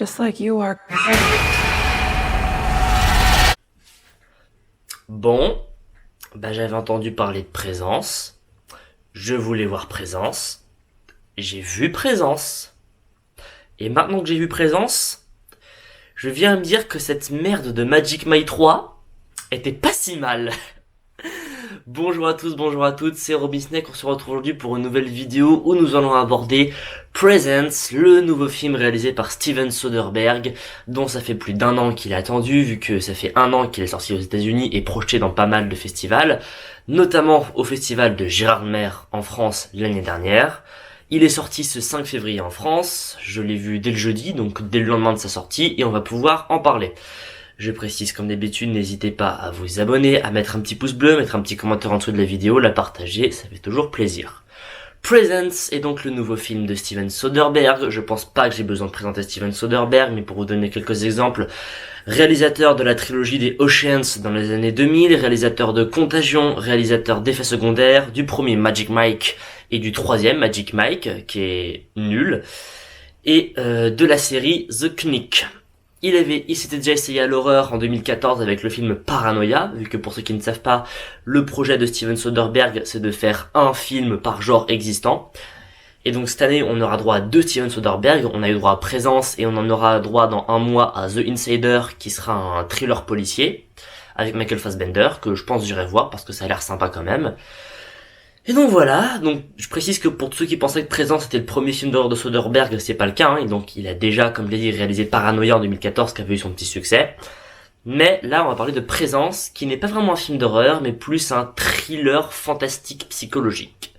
just like you are. Bon, j'avais entendu parler de Présence. Je voulais voir Présence. J'ai vu Présence. Et maintenant que j'ai vu Présence, je viens me dire que cette merde de Magic Mike 3 était pas si mal. Bonjour à tous, bonjour à toutes, c'est Robisnake, on se retrouve aujourd'hui pour une nouvelle vidéo où nous allons aborder Presence, le nouveau film réalisé par Steven Soderbergh, dont ça fait plus d'1 an qu'il est attendu, vu que ça fait 1 an qu'il est sorti aux États-Unis et projeté dans pas mal de festivals, notamment au festival de Gérardmer en France l'année dernière. Il est sorti ce 5 février en France, je l'ai vu dès le jeudi, donc dès le lendemain de sa sortie, et on va pouvoir en parler. Je précise comme d'habitude, n'hésitez pas à vous abonner, à mettre un petit pouce bleu, mettre un petit commentaire en dessous de la vidéo, la partager, ça fait toujours plaisir. Presence est donc le nouveau film de Steven Soderbergh. Je pense pas que j'ai besoin de présenter Steven Soderbergh, mais pour vous donner quelques exemples, réalisateur de la trilogie des Oceans dans les années 2000, réalisateur de Contagion, réalisateur d'Effets secondaires, du premier Magic Mike et du troisième Magic Mike, qui est nul, et de la série The Knick. Il s'était déjà essayé à l'horreur en 2014 avec le film Paranoia, vu que pour ceux qui ne savent pas, le projet de Steven Soderbergh, c'est de faire un film par genre existant. Et donc cette année, on aura droit à 2 Steven Soderbergh, on a eu droit à Présence et on en aura droit dans 1 mois à The Insider, qui sera un thriller policier, avec Michael Fassbender, que je pense que j'irai voir parce que ça a l'air sympa quand même. Et donc voilà, donc je précise que pour tous ceux qui pensaient que Présence était le premier film d'horreur de Soderbergh, c'est pas le cas, et donc il a déjà, comme je l'ai dit, réalisé Paranoia en 2014 qui avait eu son petit succès. Mais là on va parler de Présence, qui n'est pas vraiment un film d'horreur, mais plus un thriller fantastique psychologique.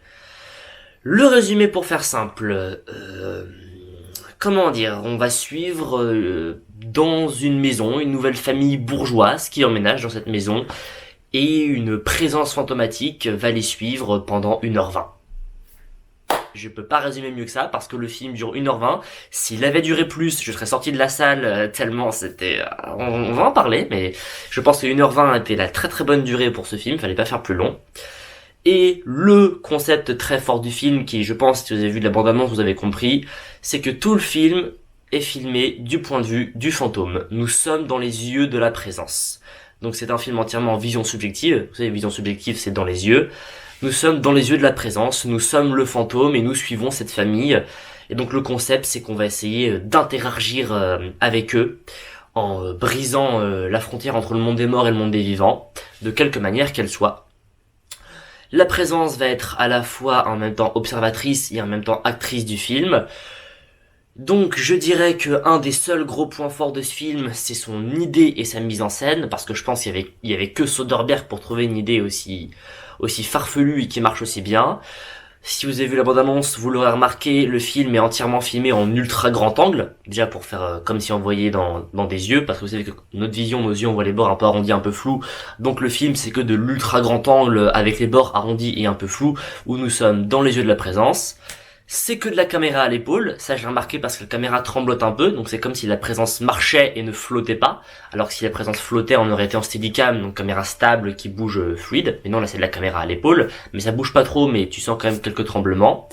Le résumé pour faire simple, comment dire, on va suivre dans une maison, une nouvelle famille bourgeoise qui emménage dans cette maison, et une présence fantomatique va les suivre pendant 1h20. Je peux pas résumer mieux que ça, parce que le film dure 1h20. S'il avait duré plus, je serais sorti de la salle, tellement c'était... On va en parler, mais je pense que 1h20 était la très très bonne durée pour ce film, fallait pas faire plus long. Et le concept très fort du film, qui je pense, si vous avez vu de la bande-annonce, vous avez compris, c'est que tout le film est filmé du point de vue du fantôme. Nous sommes dans les yeux de la présence. Donc c'est un film entièrement en vision subjective. Vous savez, vision subjective, c'est dans les yeux. Nous sommes dans les yeux de la présence, nous sommes le fantôme et nous suivons cette famille. Et donc le concept, c'est qu'on va essayer d'interagir avec eux en brisant la frontière entre le monde des morts et le monde des vivants, de quelque manière qu'elle soit. La présence va être à la fois en même temps observatrice et en même temps actrice du film. Donc je dirais que un des seuls gros points forts de ce film, c'est son idée et sa mise en scène, parce que je pense qu'il y avait que Soderbergh pour trouver une idée aussi farfelue et qui marche aussi bien. Si vous avez vu la bande-annonce, vous l'aurez remarqué, le film est entièrement filmé en ultra grand angle, déjà pour faire comme si on voyait dans des yeux, parce que vous savez que notre vision, nos yeux, on voit les bords un peu arrondis, un peu flous, donc le film c'est que de l'ultra grand angle avec les bords arrondis et un peu flous, où nous sommes dans les yeux de la présence. C'est que de la caméra à l'épaule, ça j'ai remarqué parce que la caméra tremblote un peu, donc c'est comme si la présence marchait et ne flottait pas, alors que si la présence flottait, on aurait été en steadicam, donc caméra stable qui bouge fluide, mais non là c'est de la caméra à l'épaule, mais ça bouge pas trop, mais tu sens quand même quelques tremblements,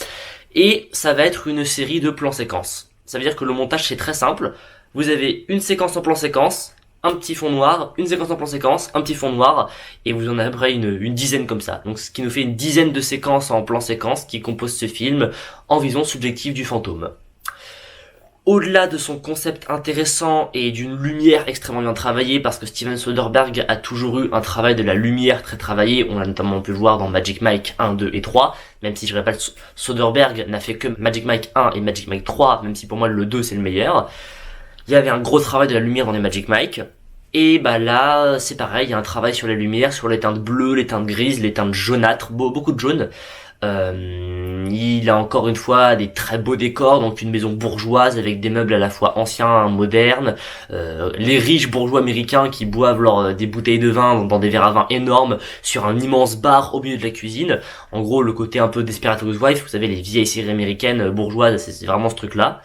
et ça va être une série de plans séquences. Ça veut dire que le montage c'est très simple, vous avez une séquence en plan séquence, un petit fond noir, une séquence en plan séquence, un petit fond noir, et vous en avez à peu près une dizaine comme ça. Donc ce qui nous fait une dizaine de séquences en plan séquence qui composent ce film en vision subjective du fantôme. Au-delà de son concept intéressant et d'une lumière extrêmement bien travaillée, parce que Steven Soderbergh a toujours eu un travail de la lumière très travaillé, on l'a notamment pu le voir dans Magic Mike 1, 2 et 3, même si je répète, Soderbergh n'a fait que Magic Mike 1 et Magic Mike 3, même si pour moi le 2 c'est le meilleur. Il y avait un gros travail de la lumière dans les Magic Mike. Et là, c'est pareil, il y a un travail sur les lumières, sur les teintes bleues, les teintes grises, les teintes jaunâtres, beaucoup de jaune. Il a encore une fois des très beaux décors, donc une maison bourgeoise avec des meubles à la fois anciens, modernes, les riches bourgeois américains qui boivent des bouteilles de vin dans des verres à vin énormes sur un immense bar au milieu de la cuisine. En gros, le côté un peu Desperate Housewives, vous savez, les vieilles séries américaines bourgeoises, c'est vraiment ce truc-là.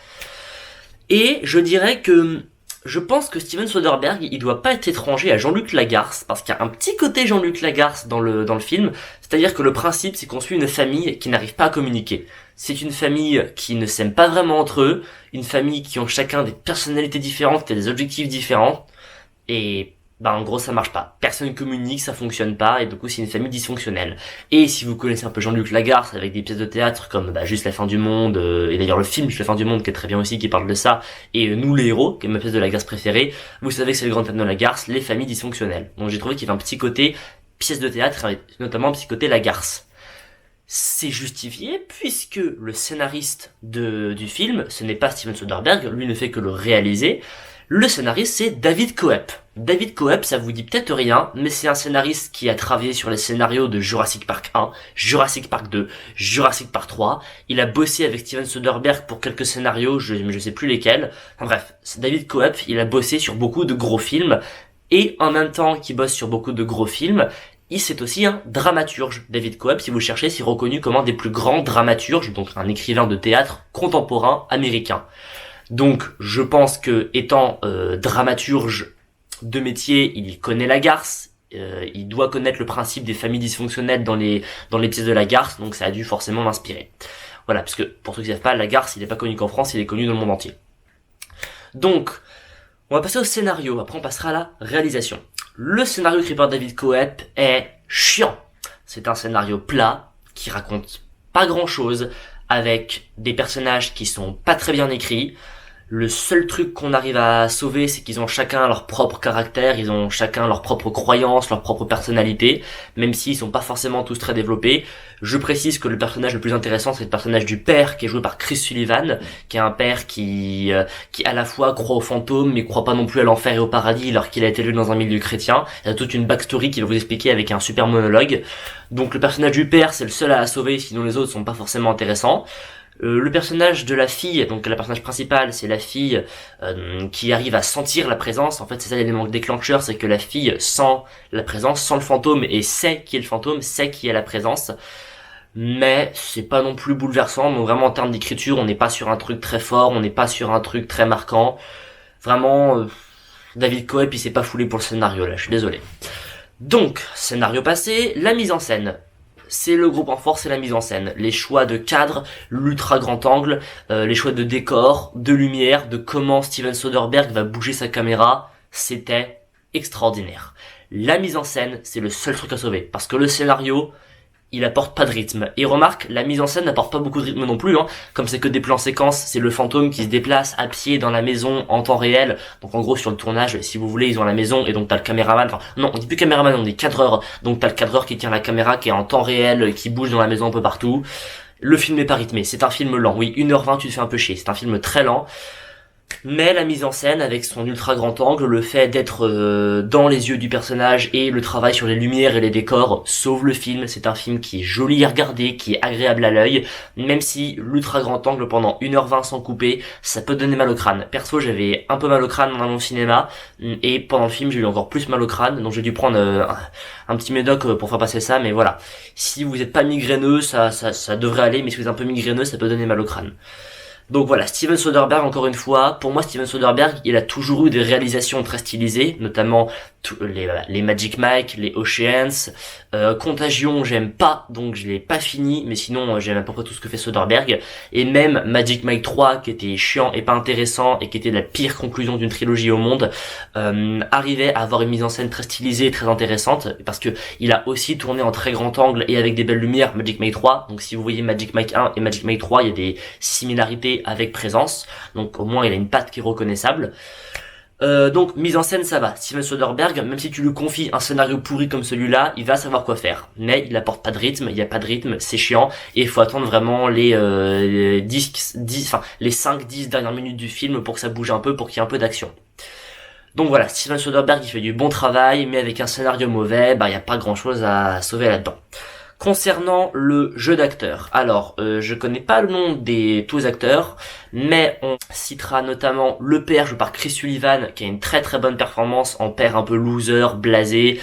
Et je dirais que je pense que Steven Soderbergh, il doit pas être étranger à Jean-Luc Lagarce, parce qu'il y a un petit côté Jean-Luc Lagarce dans le film, c'est-à-dire que le principe, c'est qu'on suit une famille qui n'arrive pas à communiquer. C'est une famille qui ne s'aime pas vraiment entre eux, une famille qui ont chacun des personnalités différentes, qui a des objectifs différents, et bah en gros ça marche pas. Personne communique, ça fonctionne pas, et du coup c'est une famille dysfonctionnelle. Et si vous connaissez un peu Jean-Luc Lagarce avec des pièces de théâtre comme Juste la fin du monde, et d'ailleurs le film Juste la fin du monde qui est très bien aussi, qui parle de ça, et Nous les héros, qui est ma pièce de Lagarce préférée, vous savez que c'est le grand thème de Lagarce, les familles dysfonctionnelles. Donc j'ai trouvé qu'il y avait un petit côté pièce de théâtre, notamment un petit côté Lagarce. C'est justifié puisque le scénariste du film, ce n'est pas Steven Soderbergh, lui ne fait que le réaliser. Le scénariste, c'est David Coep. David Coep, ça vous dit peut-être rien, mais c'est un scénariste qui a travaillé sur les scénarios de Jurassic Park 1, Jurassic Park 2, Jurassic Park 3. Il a bossé avec Steven Soderbergh pour quelques scénarios, mais je sais plus lesquels. Enfin bref, David Coep, il a bossé sur beaucoup de gros films, et en même temps qu'il bosse sur beaucoup de gros films, c'est aussi un dramaturge. David Coep, si vous le cherchez, c'est reconnu comme un des plus grands dramaturges, donc un écrivain de théâtre contemporain américain. Donc je pense que étant dramaturge de métier, il connaît Lagarce, il doit connaître le principe des familles dysfonctionnelles dans les pièces de Lagarce, donc ça a dû forcément l'inspirer. Voilà, parce que pour ceux qui ne savent pas, Lagarce, il n'est pas connu qu'en France, il est connu dans le monde entier. Donc, on va passer au scénario, après on passera à la réalisation. Le scénario écrit par David Coep est chiant. C'est un scénario plat, qui raconte pas grand chose, avec des personnages qui sont pas très bien écrits. Le seul truc qu'on arrive à sauver, c'est qu'ils ont chacun leur propre caractère, ils ont chacun leur propre croyance, leur propre personnalité, même s'ils sont pas forcément tous très développés. Je précise que le personnage le plus intéressant, c'est le personnage du père, qui est joué par Chris Sullivan, qui est un père qui à la fois croit aux fantômes, mais croit pas non plus à l'enfer et au paradis, alors qu'il a été élevé dans un milieu chrétien. Il y a toute une backstory qu'il va vous expliquer avec un super monologue. Donc le personnage du père, c'est le seul à sauver, sinon les autres sont pas forcément intéressants. Le personnage de la fille, donc la personnage principale, c'est la fille qui arrive à sentir la présence. En fait, c'est ça l'élément déclencheur, c'est que la fille sent la présence, sent le fantôme et sait qui est le fantôme, sait qui est la présence. Mais c'est pas non plus bouleversant. Donc vraiment en termes d'écriture, on n'est pas sur un truc très fort, on n'est pas sur un truc très marquant. Vraiment, David Coep il s'est pas foulé pour le scénario là, je suis désolé. Donc, scénario passé, la mise en scène. C'est le gros point fort, c'est la mise en scène. Les choix de cadre, l'ultra grand angle, les choix de décor, de lumière, de comment Steven Soderbergh va bouger sa caméra, c'était extraordinaire. La mise en scène, c'est le seul truc à sauver, parce que le scénario, il apporte pas de rythme. Et remarque, la mise en scène n'apporte pas beaucoup de rythme non plus, hein. Comme c'est que des plans séquences, c'est le fantôme qui se déplace à pied dans la maison en temps réel. Donc en gros, sur le tournage, si vous voulez, ils ont la maison et donc t'as le caméraman, enfin, non, on dit plus caméraman, on dit cadreur. Donc t'as le cadreur qui tient la caméra, qui est en temps réel, qui bouge dans la maison un peu partout. Le film n'est pas rythmé, c'est un film lent. Oui, 1h20, tu te fais un peu chier. C'est un film très lent. Mais la mise en scène avec son ultra grand angle, le fait d'être dans les yeux du personnage et le travail sur les lumières et les décors sauve le film. C'est un film qui est joli à regarder, qui est agréable à l'œil, même si l'ultra grand angle pendant 1h20 sans couper, ça peut donner mal au crâne. Perso, j'avais un peu mal au crâne dans mon cinéma et pendant le film, j'ai eu encore plus mal au crâne, donc j'ai dû prendre un petit médoc pour faire passer ça, mais voilà. Si vous n'êtes pas migraineux, ça devrait aller, mais si vous êtes un peu migraineux, ça peut donner mal au crâne. Donc voilà, Steven Soderbergh, encore une fois, pour moi Steven Soderbergh, il a toujours eu des réalisations très stylisées, notamment les Magic Mike, les Oceans, Contagion j'aime pas, donc je l'ai pas fini, mais sinon j'aime à peu près tout ce que fait Soderbergh, et même Magic Mike 3, qui était chiant et pas intéressant, et qui était la pire conclusion d'une trilogie au monde, arrivait à avoir une mise en scène très stylisée, très intéressante, parce que il a aussi tourné en très grand angle et avec des belles lumières, Magic Mike 3, donc si vous voyez Magic Mike 1 et Magic Mike 3, il y a des similarités avec présence, donc au moins il a une patte qui est reconnaissable. Donc mise en scène ça va, Steven Soderbergh, même si tu lui confies un scénario pourri comme celui-là, il va savoir quoi faire, mais il apporte pas de rythme, il y a pas de rythme, c'est chiant, et il faut attendre vraiment les 5-10 dernières minutes du film pour que ça bouge un peu, pour qu'il y ait un peu d'action. Donc voilà, Steven Soderbergh il fait du bon travail, mais avec un scénario mauvais, il y a pas grand chose à sauver là-dedans. Concernant le jeu d'acteurs, alors je connais pas le nom des tous acteurs, mais on citera notamment le père joué par Chris Sullivan, qui a une très très bonne performance en père un peu loser, blasé,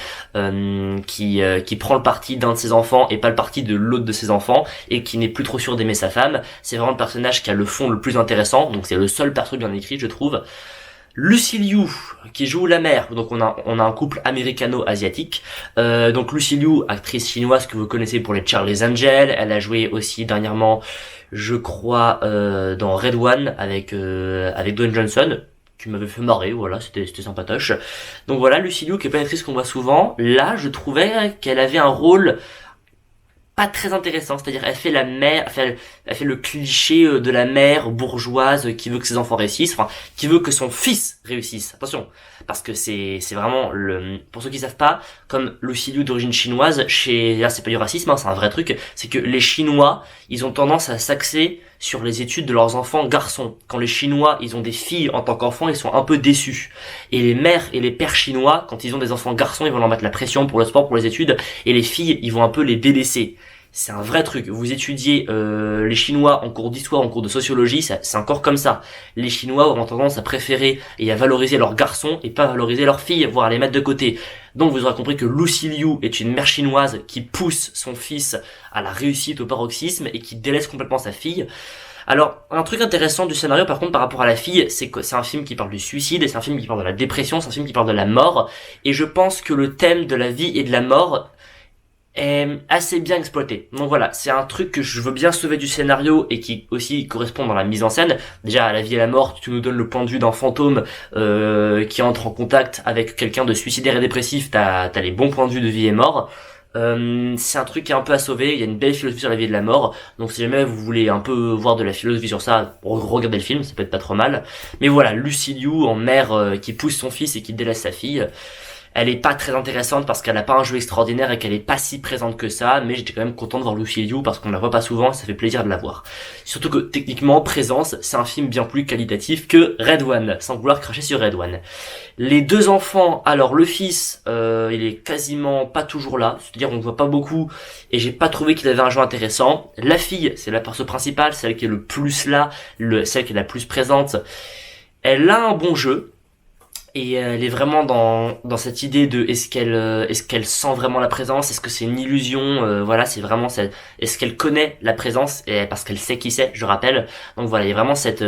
qui prend le parti d'un de ses enfants et pas le parti de l'autre de ses enfants, et qui n'est plus trop sûr d'aimer sa femme. C'est vraiment le personnage qui a le fond le plus intéressant, donc c'est le seul perso bien écrit je trouve. Lucy Liu qui joue la mère, donc on a un couple américano-asiatique. Donc Lucy Liu, actrice chinoise que vous connaissez pour les Charlie's Angels, elle a joué aussi dernièrement, je crois, dans Red One avec Dwayne Johnson, qui m'avait fait marrer, voilà, c'était sympatoche. Donc voilà, Lucy Liu qui est pas une actrice qu'on voit souvent. Là, je trouvais qu'elle avait un rôle pas très intéressant, c'est-à-dire elle fait la mère, elle fait le cliché de la mère bourgeoise qui veut que ses enfants réussissent, enfin qui veut que son fils réussisse. Attention, parce que c'est vraiment pour ceux qui savent pas, comme Lucy Liu d'origine chinoise, là c'est pas du racisme, hein, c'est un vrai truc, c'est que les Chinois, ils ont tendance à s'axer sur les études de leurs enfants garçons. Quand les Chinois, ils ont des filles en tant qu'enfants, ils sont un peu déçus. Et les mères et les pères chinois, quand ils ont des enfants garçons, ils vont leur mettre la pression pour le sport, pour les études, et les filles, ils vont un peu les délaisser. C'est un vrai truc. Vous étudiez les Chinois en cours d'histoire, en cours de sociologie, c'est encore comme ça. Les Chinois auront tendance à préférer et à valoriser leurs garçons et pas valoriser leurs filles, voire à les mettre de côté. Donc vous aurez compris que Lucy Liu est une mère chinoise qui pousse son fils à la réussite au paroxysme et qui délaisse complètement sa fille. Alors, un truc intéressant du scénario par contre par rapport à la fille, c'est que c'est un film qui parle du suicide, et c'est un film qui parle de la dépression, c'est un film qui parle de la mort, et je pense que le thème de la vie et de la mort est assez bien exploité. Donc voilà, c'est un truc que je veux bien sauver du scénario et qui aussi correspond dans la mise en scène. Déjà, à la vie et la mort, tu nous donnes le point de vue d'un fantôme qui entre en contact avec quelqu'un de suicidaire et dépressif, t'as les bons points de vue de vie et mort. C'est un truc qui est un peu à sauver, il y a une belle philosophie sur la vie et de la mort, donc si jamais vous voulez un peu voir de la philosophie sur ça, regardez le film, ça peut être pas trop mal. Mais voilà, Lucy Liu en mère qui pousse son fils et qui délaisse sa fille, elle est pas très intéressante parce qu'elle a pas un jeu extraordinaire et qu'elle est pas si présente que ça, mais j'étais quand même content de voir Lucy Liu parce qu'on la voit pas souvent, ça fait plaisir de la voir. Surtout que techniquement, Présence, c'est un film bien plus qualitatif que Red One, sans vouloir cracher sur Red One. Les deux enfants, alors le fils, il est quasiment pas toujours là, c'est-à-dire on le voit pas beaucoup et j'ai pas trouvé qu'il avait un jeu intéressant. La fille, c'est la perso principale, celle qui est le plus là, celle qui est la plus présente. Elle a un bon jeu. Et elle est vraiment dans cette idée de est-ce qu'elle sent vraiment la présence, est-ce que c'est une illusion, voilà, c'est vraiment est-ce qu'elle connaît la présence et parce qu'elle sait qui c'est, je rappelle. Donc voilà, il y a vraiment cette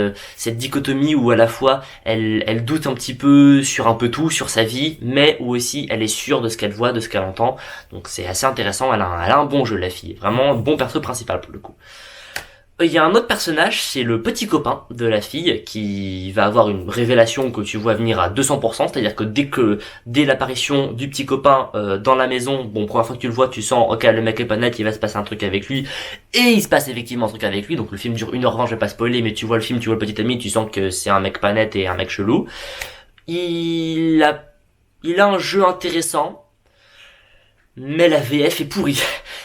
dichotomie où à la fois elle doute un petit peu sur un peu tout, sur sa vie, mais où aussi elle est sûre de ce qu'elle voit, de ce qu'elle entend. Donc c'est assez intéressant, elle a un bon jeu, la fille, vraiment bon perso principal pour le coup. Il y a un autre personnage, c'est le petit copain de la fille qui va avoir une révélation que tu vois venir à 200%, c'est-à-dire que dès l'apparition du petit copain dans la maison, bon, première fois que tu le vois, tu sens, ok, le mec est pas net, il va se passer un truc avec lui, et il se passe effectivement un truc avec lui, donc le film dure 1h20, je vais pas spoiler, mais tu vois le film, tu vois le petit ami, tu sens que c'est un mec pas net et un mec chelou. Il a un jeu intéressant, mais la VF est pourrie.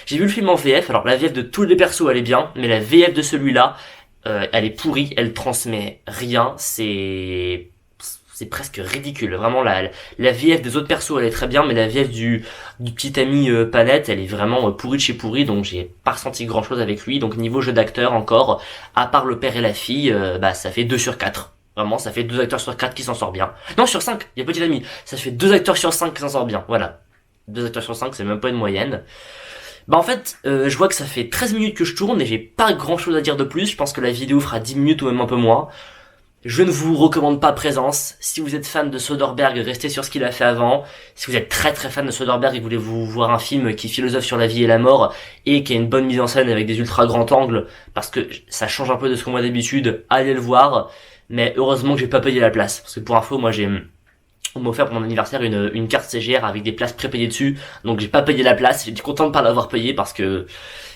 J'ai vu le film en VF, alors la VF de tous les persos elle est bien, mais la VF de celui-là, elle est pourrie, elle transmet rien, c'est presque ridicule. Vraiment la VF des autres persos elle est très bien, mais la VF du petit ami Panette, elle est vraiment pourrie de chez pourrie, donc j'ai pas ressenti grand chose avec lui. Donc niveau jeu d'acteur encore, à part le père et la fille, bah ça fait 2 sur 4. Vraiment, ça fait 2 acteurs sur 4 qui s'en sortent bien. Non, sur 5, il y a petit ami, ça fait 2 acteurs sur 5 qui s'en sortent bien, voilà. 2 acteurs sur 5, c'est même pas une moyenne. Bah en fait, je vois que ça fait 13 minutes que je tourne et j'ai pas grand chose à dire de plus. Je pense que la vidéo fera 10 minutes ou même un peu moins. Je ne vous recommande pas Présence. Si vous êtes fan de Soderbergh, restez sur ce qu'il a fait avant. Si vous êtes très très fan de Soderbergh et voulez-vous voir un film qui philosophe sur la vie et la mort et qui a une bonne mise en scène avec des ultra grands angles, parce que ça change un peu de ce qu'on voit d'habitude, allez le voir. Mais heureusement que j'ai pas payé la place. Parce que pour info, moi on m'a offert pour mon anniversaire une carte CGR avec des places prépayées dessus, donc j'ai pas payé la place, j'étais content de pas l'avoir payé parce que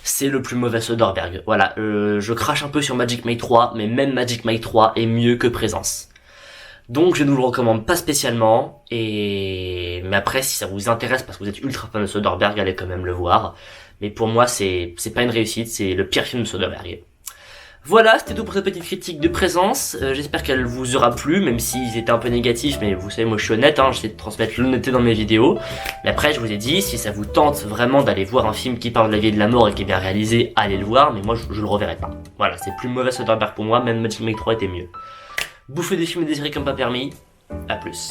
c'est le plus mauvais Soderbergh. Voilà, je crache un peu sur Magic Mike 3, mais même Magic Mike 3 est mieux que Présence. Donc je ne vous le recommande pas spécialement, mais après si ça vous intéresse parce que vous êtes ultra fan de Soderbergh, allez quand même le voir. Mais pour moi c'est pas une réussite, c'est le pire film de Soderbergh. Voilà, c'était tout pour cette petite critique de Présence. J'espère qu'elle vous aura plu, même s'ils étaient un peu négatifs, mais vous savez, moi je suis honnête, hein, j'essaie de transmettre l'honnêteté dans mes vidéos. Mais après, je vous ai dit, si ça vous tente vraiment d'aller voir un film qui parle de la vie et de la mort et qui est bien réalisé, allez le voir, mais moi je le reverrai pas. Voilà, c'est plus mauvais Soderbergh pour moi, même Magic Mike 3 était mieux. Bouffez des films et des séries comme pas permis, à plus.